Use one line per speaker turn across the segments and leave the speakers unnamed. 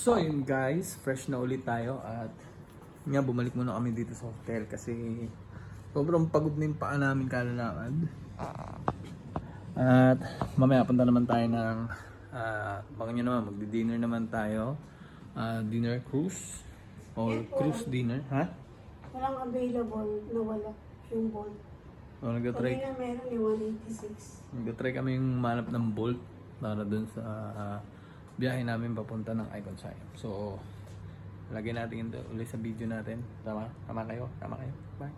So yun guys, fresh na ulit tayo at nga bumalik muna kami dito sa hotel kasi sobrang pagod na yung paa namin kalalakad. At mamaya punta naman tayo ng baka nyo naman, magdi-dinner naman tayo. Dinner cruise or cruise dinner, ha?
Walang available na wala yung Bolt.
So, nag-try
Kaya meron yung 186.
nag-try kami yung manap ng Bolt para dun sa biyahe namin papunta ng Icon Siam. So, lagyan natin ito ulit sa video natin. Tama? Tama kayo? Tama kayo? Bye!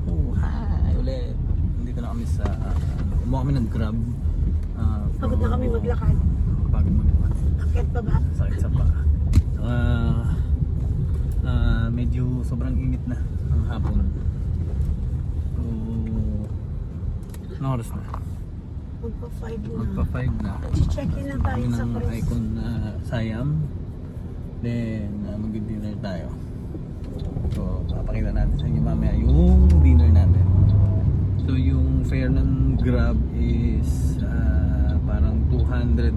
Oh, hi! Ulit! Nandito na kami sa umuha kami ng Grab.
Pagod na kami maglakad.
Pagod maglakad.
Akit pa ba?
Sakit sa paa. Medyo sobrang init na ang hapon. So, anong oras na?
Magpa-5 na.
Magpa-5 na.
Check-in na tayo
Yun
sa
ang
cruise.
Icon Siam. Then, mag-dinner tayo. So, papakita natin sa inyo mamaya yung dinner natin. So, yung fare ng Grab is parang 250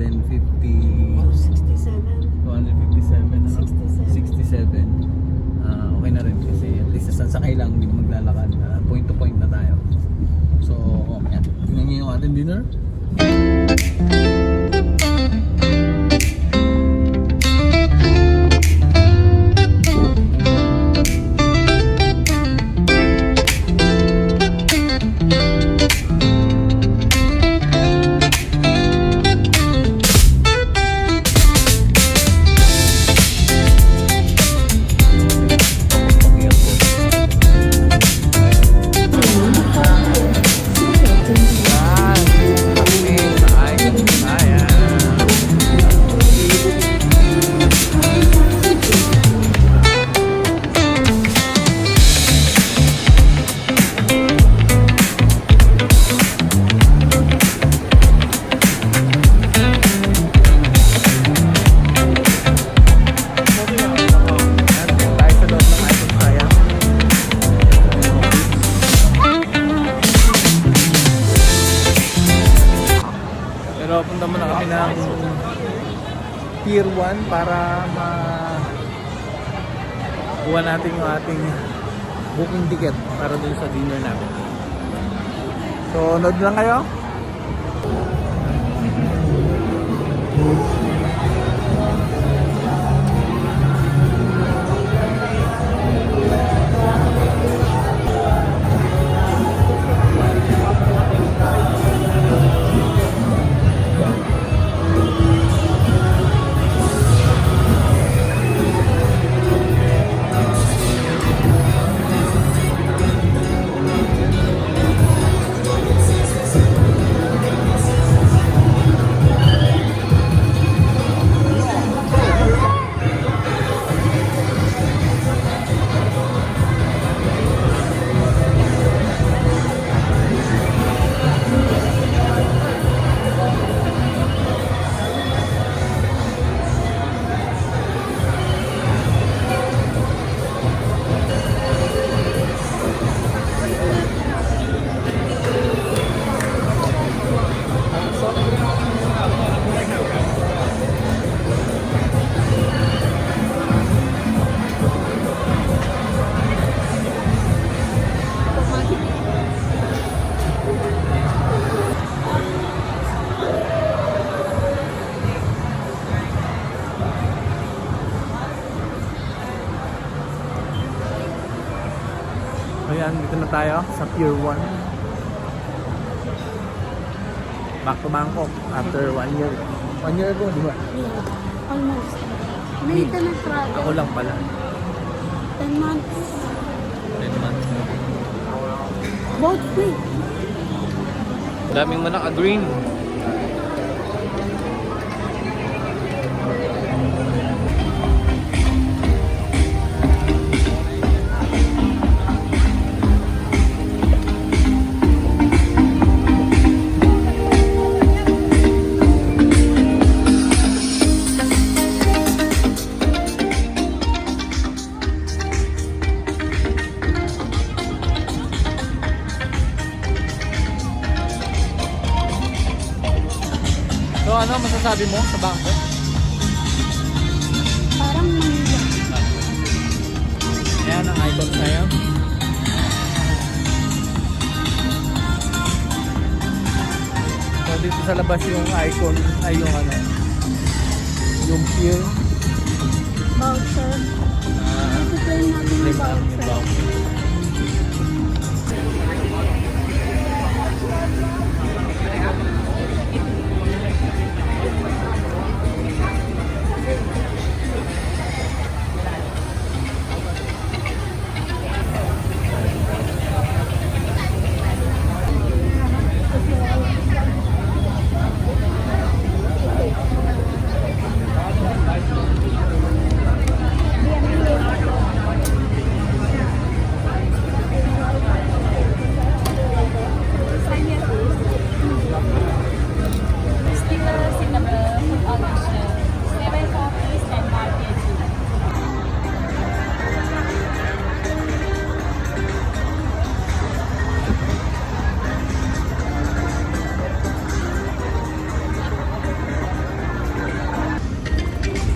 67.
257 67. Okay na rin kasi at least sasakay lang, hindi maglalakad. Point to point na tayo. So, yan. Tingnan nyo yung ating dinner. Pero punta muna kami ng Pier 1 para kuha natin yung ating booking ticket para dun sa dinner natin. So, nod lang kayo. Ayan, dito na tayo sa Pier 1. Back to Bangkok after 1 year. 1 year ago, di ba?
Yeah, almost. May ka ng travel.
Ako lang pala.
10 months.
10 months.
Boat free.
Daming mo naka-green. ano masasabi mo sa Bangkok?
Parang Manila.
Ayan ang icon Siam. So dito sa labas yung icon ay yung ano, yung pier.
Voucher. Ito claim natin yung voucher.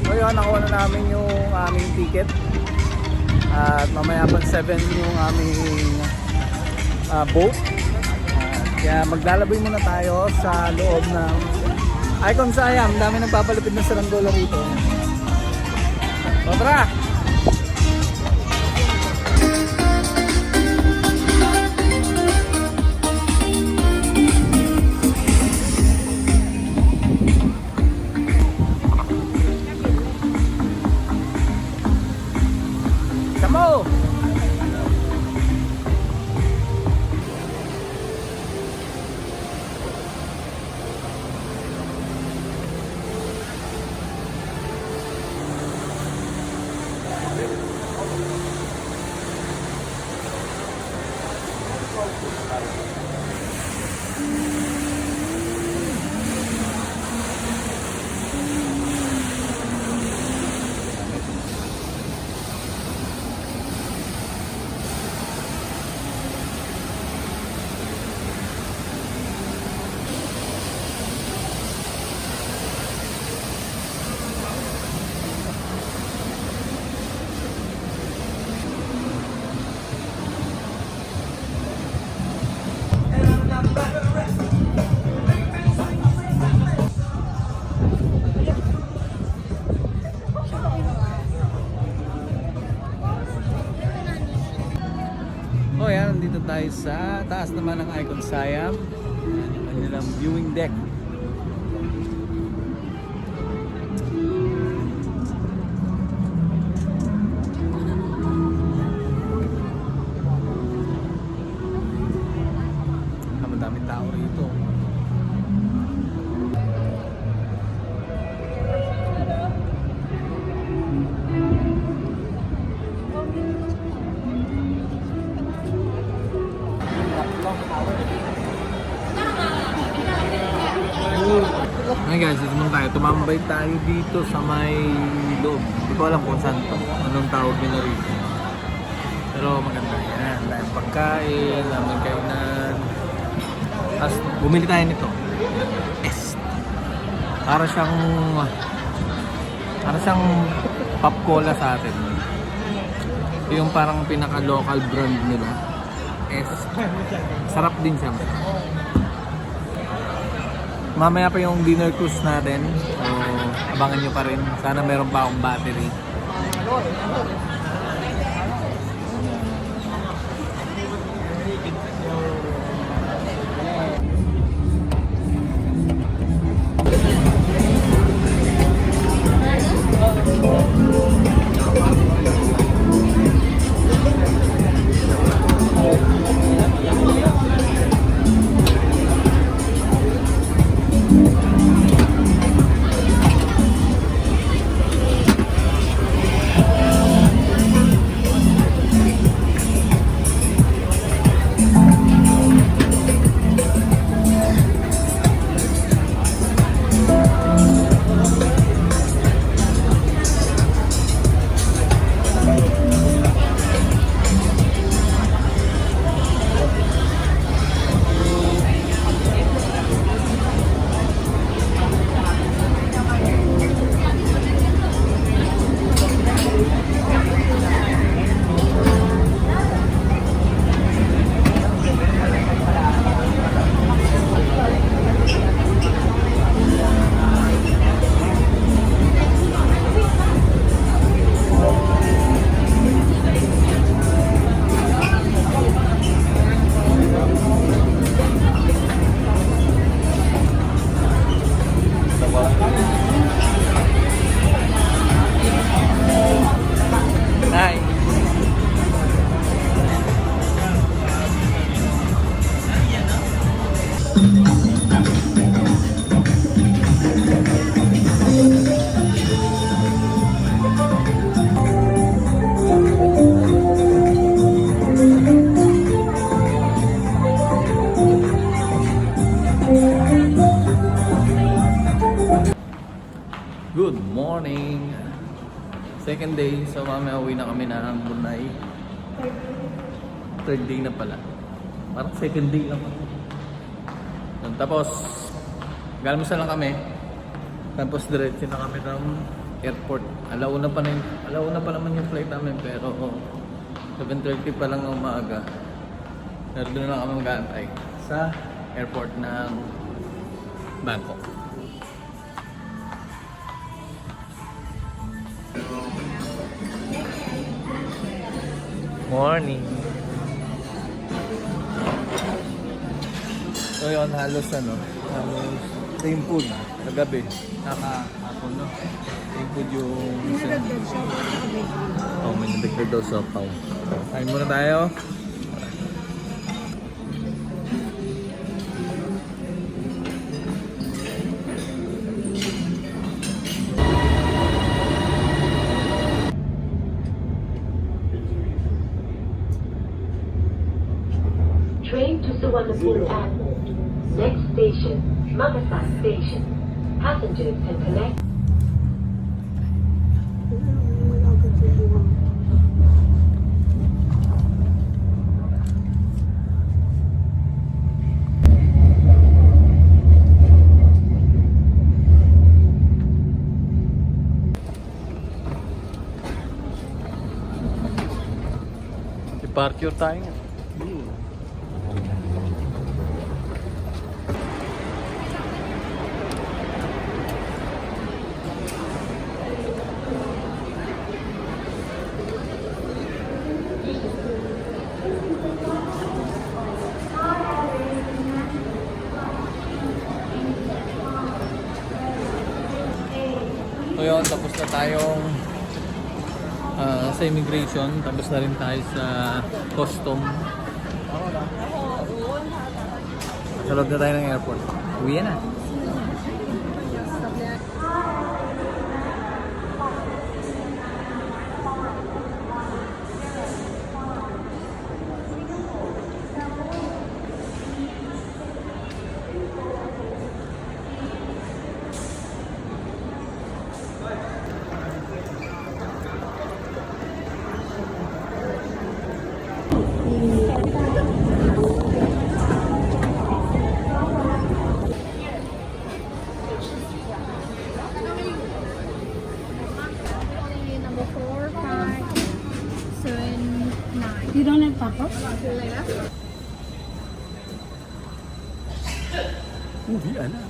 So yun, nakuha na namin yung aming ticket. At mamaya pag 7 yung aming boat. Kaya maglalaboy muna tayo sa loob ng Icon Siam. Dami nagpapalipid ng saranggola rito. So tara! Come on! Oh yan, nandito tayo sa taas naman ng Icon Siam. Yan yung kanilang viewing deck. Madaming tao rito. Hey guys, ito naman tayo. Tumambay tayo dito sa may loob. Hindi ko alam kung saan to. Anong tawag nila rito. Pero maganda yan. Dahil pagkain, lamang kainan. Tapos bumili tayo nito. Yes. Para siyang pop cola sa atin. Ito yung parang pinaka-local brand nila. Yes. Sarap din siya. Mamaya pa yung dinner cruise natin. So, abangan nyo pa rin. Sana meron pa akong battery. Good morning! Second day, so mamaya uwi na kami ng Brunei. Third day na pala. Parang second day lang. Tapos, galmusan lang kami. Tapos diretso na kami ng airport. Alauna pa naman yung flight namin, pero 7:30 pa lang ng umaga. Pero doon na lang kami mag-aantay sa airport ng Bangkok. Morning. So yun, halos same food kagabi. Kakahapon, no? Same food yung
Pinagagdag siya.
oh, may nadagdag daw sa pao. Kain muna tayo.
Train to Suvarnabhumi Airport. Next station, Makassar Station. Passengers can connect.
I-park tayo. So yun, tapos na tayong sa immigration, tapos na rin tayo sa custom. Sa loob na tayo ng airport. Uwi na.
Number 4, 5, 7, 9.
You don't have papa?
Uwi na.